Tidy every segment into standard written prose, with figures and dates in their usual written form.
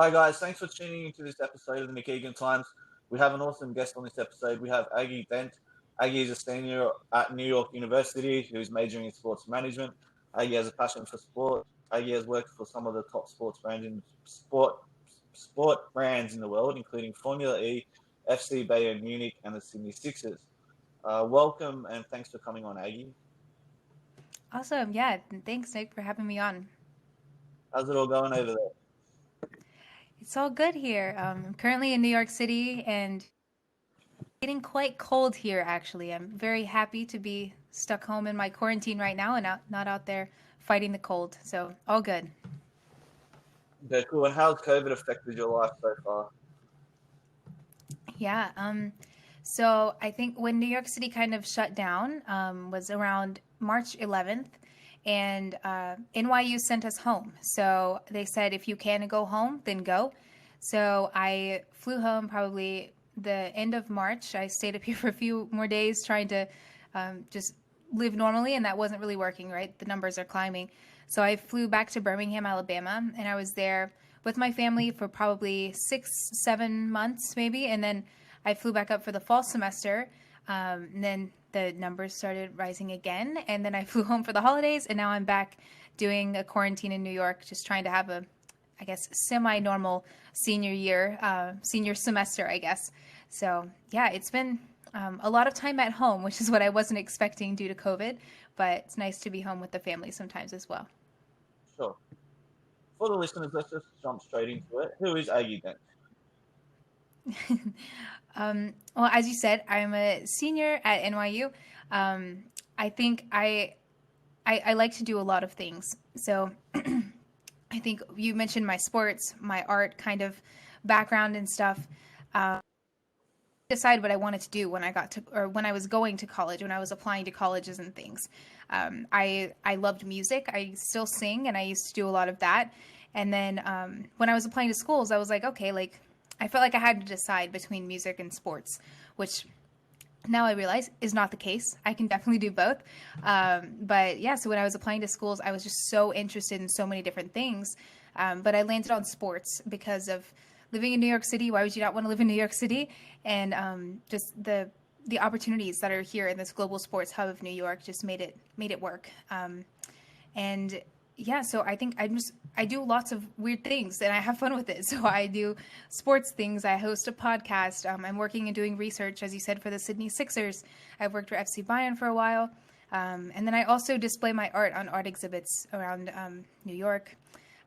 Hi guys, thanks for tuning into this episode of the Nick Egan Times. We have an awesome guest on this episode. We have Aggie Dent. Aggie is a senior at New York University who's majoring in sports management. Aggie has a passion for sport. Aggie has worked for some of the top sport brands in the world, including Formula E, FC Bayern Munich, and the Sydney Sixers. Welcome and thanks for coming on, Aggie. Awesome. Yeah. Thanks, Nick, for having me on. How's it all going over there? It's all good here. I'm currently in New York City and getting quite cold here, actually. I'm very happy to be stuck home in my quarantine right now and not out there fighting the cold. So, all good. Okay, cool. And how's COVID affected your life so far? Yeah. So, I think when New York City kind of shut down was around March 11th. And NYU sent us home. So they said, if you can go home, then go. So I flew home probably the end of March. I stayed up here for a few more days trying to just live normally, and that wasn't really working, right? The numbers are climbing. So I flew back to Birmingham, Alabama, and I was there with my family for probably 6, 7 months maybe. And then I flew back up for the fall semester. And then the numbers started rising again. And then I flew home for the holidays, and now I'm back doing a quarantine in New York, just trying to have a, I guess, semi-normal senior semester, I guess. So yeah, it's been a lot of time at home, which is what I wasn't expecting due to COVID, but it's nice to be home with the family sometimes as well. Sure. For the listeners, let's just jump straight into it. Who is Aggie Dent? Well, as you said, I'm a senior at NYU. I think I like to do a lot of things. So I think you mentioned my sports, my art kind of background and stuff. Decide what I wanted to do when I got to, or when I was going to college, when I was applying to colleges and things. I loved music. I still sing, and I used to do a lot of that. And then when I was applying to schools, I was like, okay, like I felt like I had to decide between music and sports, which now I realize is not the case. I can definitely do both. But yeah, so when I was applying to schools, I was just so interested in so many different things. But I landed on sports because of living in New York City. Why would you not want to live in New York City? And just the opportunities that are here in this global sports hub of New York just made it work. And yeah, so I think I do lots of weird things and I have fun with it. So I do sports things. I host a podcast. I'm working and doing research, as you said, for the Sydney Sixers. I've worked for FC Bayern for a while. And then I also display my art on art exhibits around New York.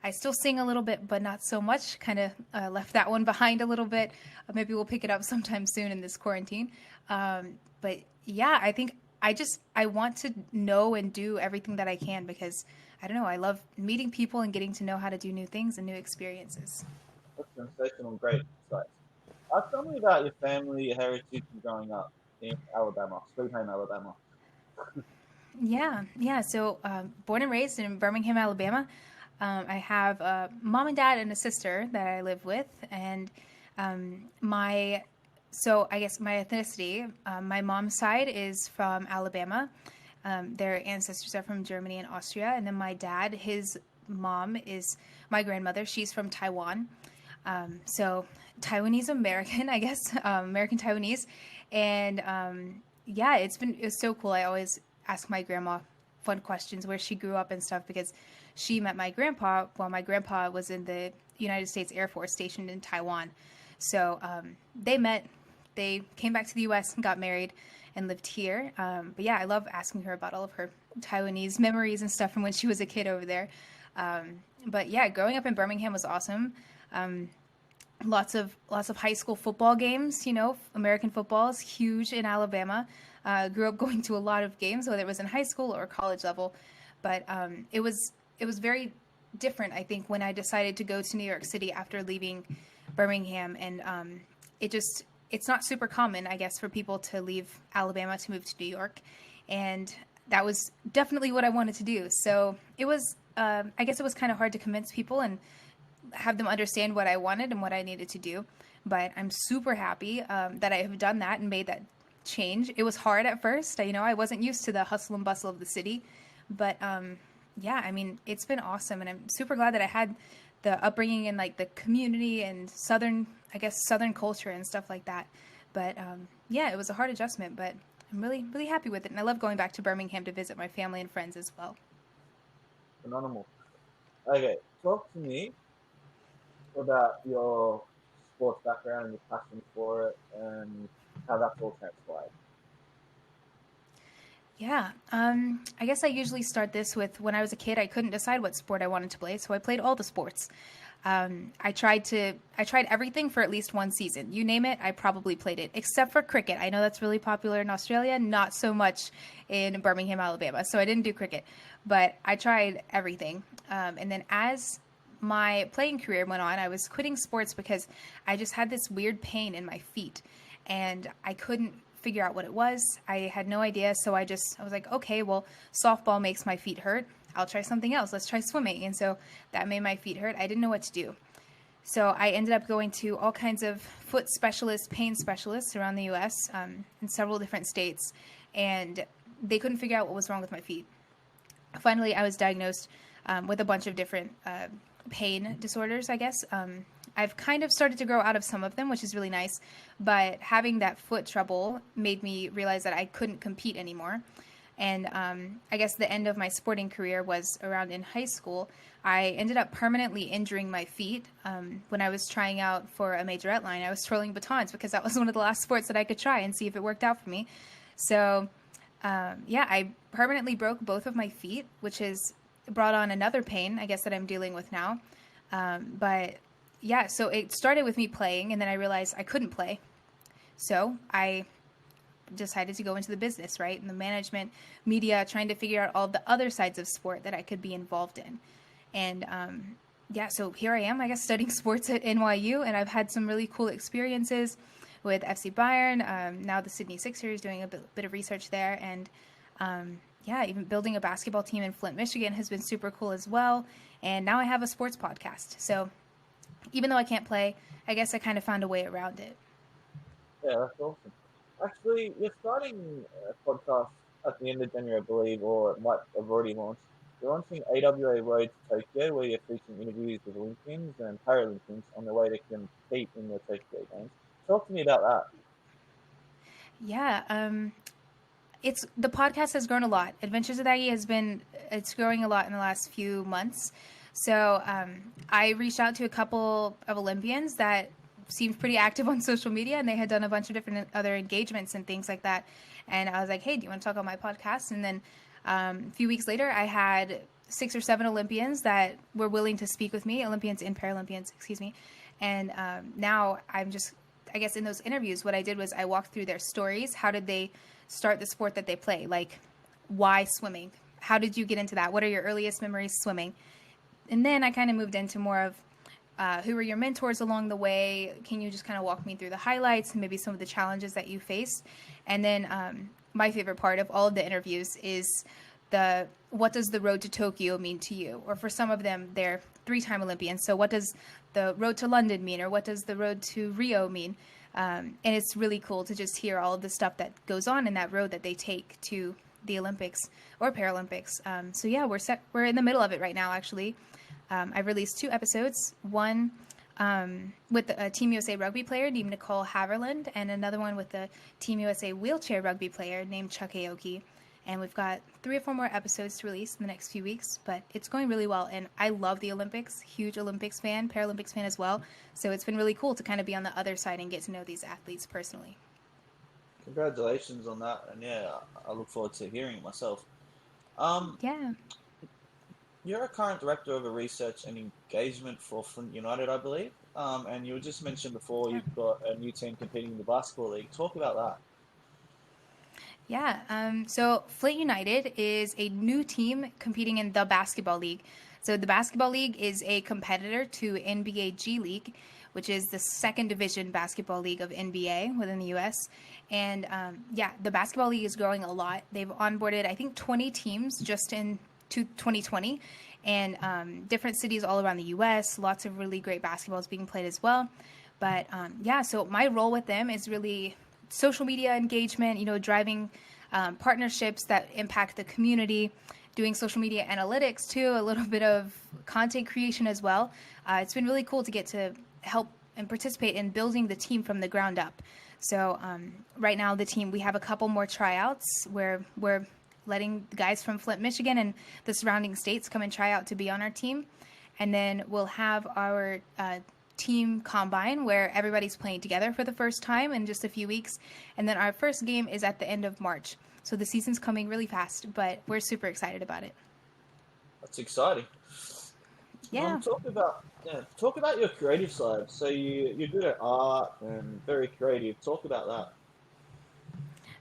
I still sing a little bit, but not so much. Kind of left that one behind a little bit. Maybe we'll pick it up sometime soon in this quarantine. But yeah, I think I want to know and do everything that I can because I don't know. I love meeting people and getting to know how to do new things and new experiences. That's sensational, great insights. Tell me about your family, your heritage, and growing up in Alabama, Sweet Home, Alabama. Yeah. So born and raised in Birmingham, Alabama. I have a mom and dad and a sister that I live with, and so I guess my ethnicity, my mom's side is from Alabama. Their ancestors are from Germany and Austria, and then my dad, his mom is my grandmother. She's from Taiwan. So Taiwanese American, I guess, American Taiwanese, and yeah, it's so cool. I always ask my grandma fun questions where she grew up and stuff because she met my grandpa while my grandpa was in the United States Air Force stationed in Taiwan. So they met, they came back to the U.S. and got married and lived here. But yeah, I love asking her about all of her Taiwanese memories and stuff from when she was a kid over there. But yeah, growing up in Birmingham was awesome. Lots of high school football games. You know, American football is huge in Alabama. Grew up going to a lot of games, whether it was in high school or college level. But it was very different, I think, when I decided to go to New York City after leaving Birmingham, and it's not super common, I guess, for people to leave Alabama to move to New York, and that was definitely what I wanted to do. So it was, I guess, it was kind of hard to convince people and have them understand what I wanted and what I needed to do. But I'm super happy that I have done that and made that change. It was hard at first. I wasn't used to the hustle and bustle of the city, but yeah, I mean, it's been awesome, and I'm super glad that I had the upbringing and like the community and southern culture and stuff like that. But yeah, it was a hard adjustment, but I'm really, really happy with it. And I love going back to Birmingham to visit my family and friends as well. Phenomenal. Okay, talk to me about your sports background and your passion for it and how that's all transpired. Yeah, I guess I usually start this with when I was a kid, I couldn't decide what sport I wanted to play, so I played all the sports. I tried everything for at least one season. You name it, I probably played it, except for cricket. I know that's really popular in Australia, not so much in Birmingham, Alabama. So I didn't do cricket, but I tried everything. And then as my playing career went on, I was quitting sports because I just had this weird pain in my feet, and I couldn't figure out what it was. I had no idea, so I was like, okay, well, softball makes my feet hurt. I'll try something else. Let's try swimming. And so that made my feet hurt. I didn't know what to do. So I ended up going to all kinds of foot specialists, pain specialists around the U.S. In several different states, and they couldn't figure out what was wrong with my feet. Finally, I was diagnosed with a bunch of different pain disorders, I guess. I've kind of started to grow out of some of them, which is really nice, but having that foot trouble made me realize that I couldn't compete anymore. And I guess the end of my sporting career was around in high school. I ended up permanently injuring my feet when I was trying out for a majorette line. I was twirling batons because that was one of the last sports that I could try and see if it worked out for me. So, yeah, I permanently broke both of my feet, which has brought on another pain, I guess, that I'm dealing with now. But yeah, so it started with me playing, and then I realized I couldn't play. So I decided to go into the business, right? And the management, media, trying to figure out all the other sides of sport that I could be involved in. And yeah, so here I am, I guess, studying sports at NYU, and I've had some really cool experiences with FC Bayern, now the Sydney Sixers, doing a bit of research there. And yeah, even building a basketball team in Flint, Michigan has been super cool as well. And now I have a sports podcast. So even though I can't play, I guess I kind of found a way around it. Yeah, that's awesome. Actually, you're starting a podcast at the end of January, I believe, or it might have already launched. You're launching AWA Road to Tokyo, where you're featuring interviews with Olympians and Paralympians on the way to compete in the Tokyo Games. Talk to me about that. Yeah, the podcast has grown a lot. Adventures with Aggie it's growing a lot in the last few months. So I reached out to a couple of Olympians that seemed pretty active on social media, and they had done a bunch of different other engagements and things like that. And I was like, hey, do you want to talk on my podcast? And then a few weeks later, I had 6 or 7 Olympians that were willing to speak with me, Olympians and Paralympians, excuse me. And now I'm just, I guess in those interviews, what I did was I walked through their stories. How did they start the sport that they play? Like, why swimming? How did you get into that? What are your earliest memories swimming? And then I kind of moved into more of who were your mentors along the way? Can you just kind of walk me through the highlights and maybe some of the challenges that you faced? And then my favorite part of all of the interviews is what does the road to Tokyo mean to you? Or for some of them, they're 3-time Olympians. So what does the road to London mean? Or what does the road to Rio mean? And it's really cool to just hear all of the stuff that goes on in that road that they take to the Olympics or Paralympics. So yeah, we're in the middle of it right now, actually. I've released 2 episodes, one with a Team USA rugby player named Nicole Haverland, and another one with a Team USA wheelchair rugby player named Chuck Aoki. And we've got 3 or 4 more episodes to release in the next few weeks, but it's going really well. And I love the Olympics, huge Olympics fan, Paralympics fan as well. So it's been really cool to kind of be on the other side and get to know these athletes personally. Congratulations on that, and yeah, I look forward to hearing it myself. Yeah. You're a current director of research and engagement for Flint United, I believe. And you just mentioned before you've got a new team competing in the basketball league. Talk about that. Yeah. So Flint United is a new team competing in the basketball league. So the basketball league is a competitor to NBA G League, which is the second division basketball league of NBA within the U.S. And yeah, the basketball league is growing a lot. They've onboarded, I think, 20 teams just in 2020, and different cities all around the U.S. Lots of really great basketball is being played as well. But yeah, so my role with them is really social media engagement, driving partnerships that impact the community, doing social media analytics too, a little bit of content creation as well. It's been really cool to get to help and participate in building the team from the ground up. So right now the team, we have a couple more tryouts where we're letting the guys from Flint, Michigan and the surrounding states come and try out to be on our team. And then we'll have our team combine where everybody's playing together for the first time in just a few weeks. And then our first game is at the end of March. So the season's coming really fast, but we're super excited about it. That's exciting. Yeah. Talk about your creative side. So you're good at art and very creative. Talk about that.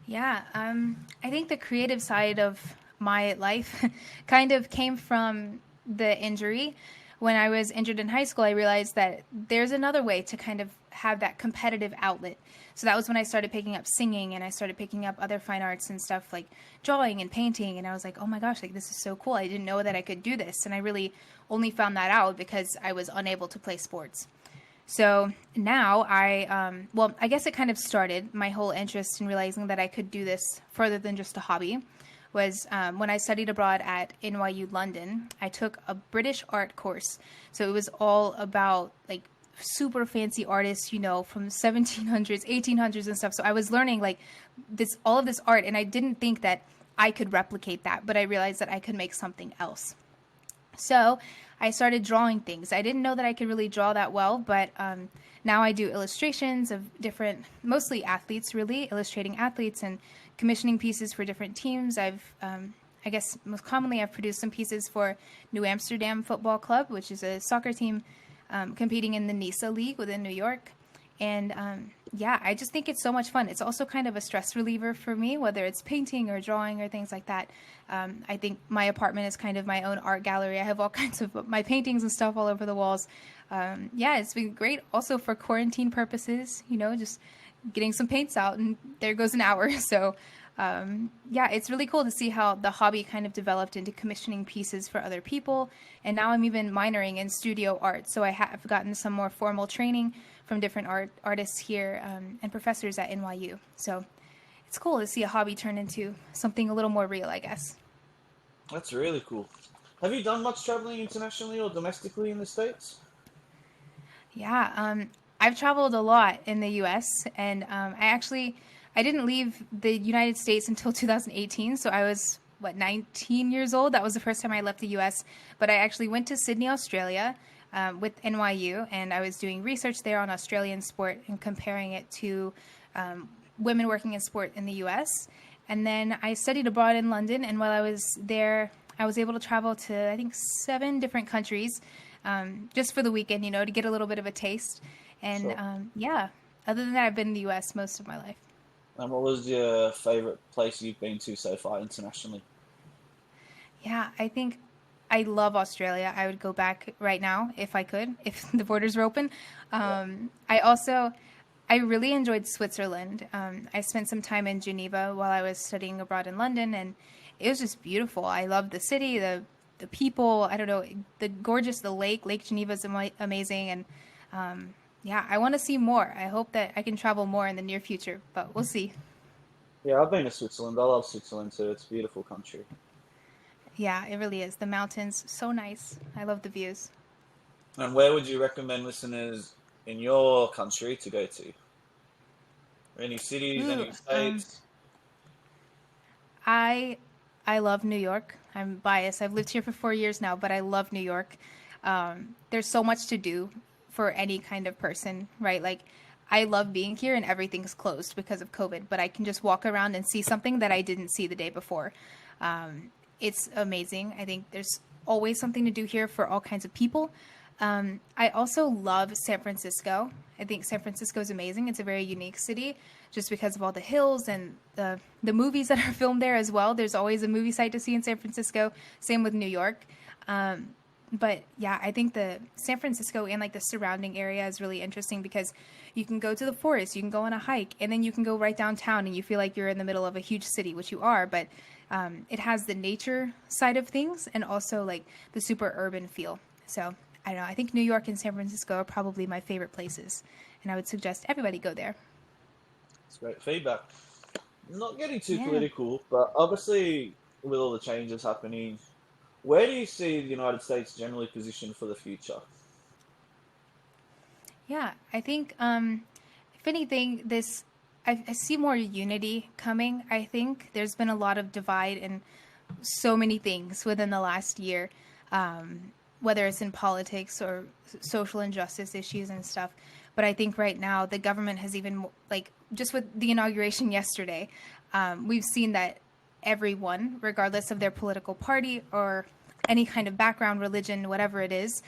Yeah, I think the creative side of my life kind of came from the injury. When I was injured in high school, I realized that there's another way to kind of have that competitive outlet. So that was when I started picking up singing, and I started picking up other fine arts and stuff like drawing and painting. And I was like, oh my gosh, like this is so cool. I didn't know that I could do this. And I really only found that out because I was unable to play sports. So now I guess it kind of started my whole interest in realizing that I could do this further than just a hobby was when I studied abroad at NYU London. I took a British art course. So it was all about like super fancy artists, you know, from 1700s, 1800s and stuff. So I was learning like all of this art, and I didn't think that I could replicate that, but I realized that I could make something else. So I started drawing things. I didn't know that I could really draw that well, but now I do illustrations of different, mostly athletes really, illustrating athletes and commissioning pieces for different teams. I guess most commonly I've produced some pieces for New Amsterdam Football Club, which is a soccer team competing in the NISA League within New York. And I just think it's so much fun. It's also kind of a stress reliever for me, whether it's painting or drawing or things like that. I think my apartment is kind of my own art gallery. I have all kinds of my paintings and stuff all over the walls. It's been great also for quarantine purposes, you know, just getting some paints out and there goes an hour. So it's really cool to see how the hobby kind of developed into commissioning pieces for other people. And now I'm even minoring in studio art. So I have gotten some more formal training from different artists here and professors at NYU. So it's cool to see a hobby turn into something a little more real, I guess. That's really cool. Have you done much traveling internationally or domestically in the States? Yeah, I've traveled a lot in the U.S. and I didn't leave the United States until 2018. So I was 19 years old. That was the first time I left the U.S. But I actually went to Sydney, Australia, with NYU, and I was doing research there on Australian sport and comparing it to women working in sport in the U.S. And then I studied abroad in London, and while I was there, I was able to travel to, I think, 7 different countries just for the weekend, you know, to get a little bit of a taste. And Sure. other than that, I've been in the U.S. most of my life. And what was your favorite place you've been to so far internationally? Yeah, I think I love Australia. I would go back right now if I could, if the borders were open. Yeah. I really enjoyed Switzerland. I spent some time in Geneva while I was studying abroad in London, and it was just beautiful. I loved the city, the people. I don't know, the Lake Geneva is amazing, and I want to see more. I hope that I can travel more in the near future, but we'll see. Yeah, I've been to Switzerland. I love Switzerland too. It's a beautiful country. Yeah, it really is. The mountains, so nice. I love the views. And where would you recommend listeners in your country to go to? Any cities, Ooh, any states? I I love New York. I'm biased. I've lived here for 4 years now, but I love New York. There's so much to do for any kind of person, right? Like, I love being here and everything's closed because of COVID, but I can just walk around and see something that I didn't see the day before. It's amazing. I think there's always something to do here for all kinds of people. I also love San Francisco. I think San Francisco is amazing. It's a very unique city just because of all the hills and the movies that are filmed there as well. There's always a movie site to see in San Francisco. Same with New York. But yeah, I think the San Francisco and like the surrounding area is really interesting because you can go to the forest, you can go on a hike, and then you can go right downtown and you feel like you're in the middle of a huge city, which you are, but it has the nature side of things and also like the super urban feel. So I don't know, I think New York and San Francisco are probably my favorite places, and I would suggest everybody go there. It's great feedback. Not getting too Yeah. political, but obviously with all the changes happening, where do you see the United States generally positioned for the future? Yeah, I think if anything, I see more unity coming. I think there's been a lot of divide in so many things within the last year, whether it's in politics or social injustice issues and stuff. But I think right now the government has even, like, just with the inauguration yesterday, we've seen that everyone, regardless of their political party or any kind of background, religion, whatever it is,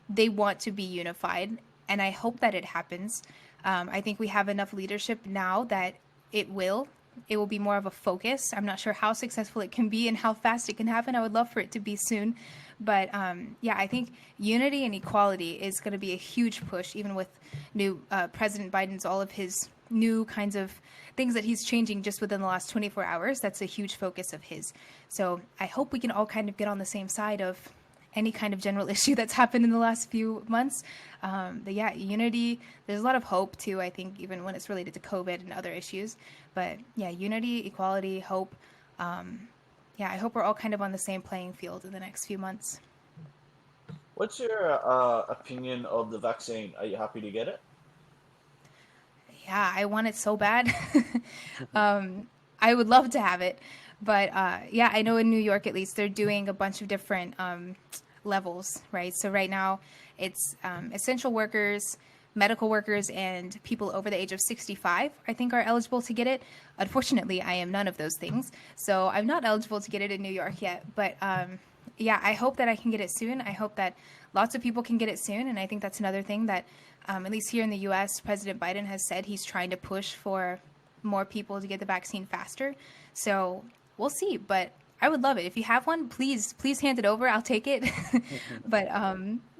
they want to be unified. And I hope that it happens. I think we have enough leadership now that it will. It will be more of a focus. I'm not sure how successful it can be and how fast it can happen. I would love for it to be soon. But yeah, I think unity and equality is going to be a huge push, even with new President Biden's, all of his new kinds of things that he's changing just within the last 24 hours. That's a huge focus of his. So I hope we can all kind of get on the same side of any kind of general issue that's happened in the last few months. But yeah, unity, there's a lot of hope too, I think, even when it's related to COVID and other issues. But yeah, unity, equality, hope. Yeah, I hope we're all kind of on the same playing field in the next few months. What's your opinion of the vaccine? Are you happy to get it? Yeah, I want it so bad. I would love to have it. But yeah, I know in New York, at least, they're doing a bunch of different levels, right? So right now, it's essential workers, medical workers, and people over the age of 65, I think, are eligible to get it. Unfortunately, I am none of those things. So I'm not eligible to get it in New York yet. But yeah, I hope that I can get it soon. I hope that lots of people can get it soon. And I think that's another thing that, at least here in the U.S., President Biden has said he's trying to push for more people to get the vaccine faster. So we'll see. But I would love it. If you have one, please hand it over. I'll take it. But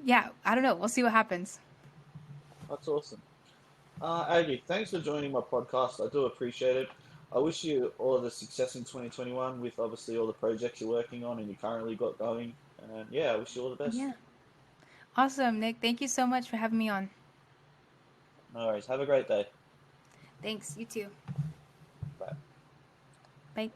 yeah, I don't know. We'll see what happens. That's awesome. Aggie, thanks for joining my podcast. I do appreciate it. I wish you all the success in 2021 with obviously all the projects you're working on and you currently got going. And yeah, I wish you all the best. Yeah. Awesome, Nick. Thank you so much for having me on. No worries. Have a great day. Thanks. You too. Bye. Bye.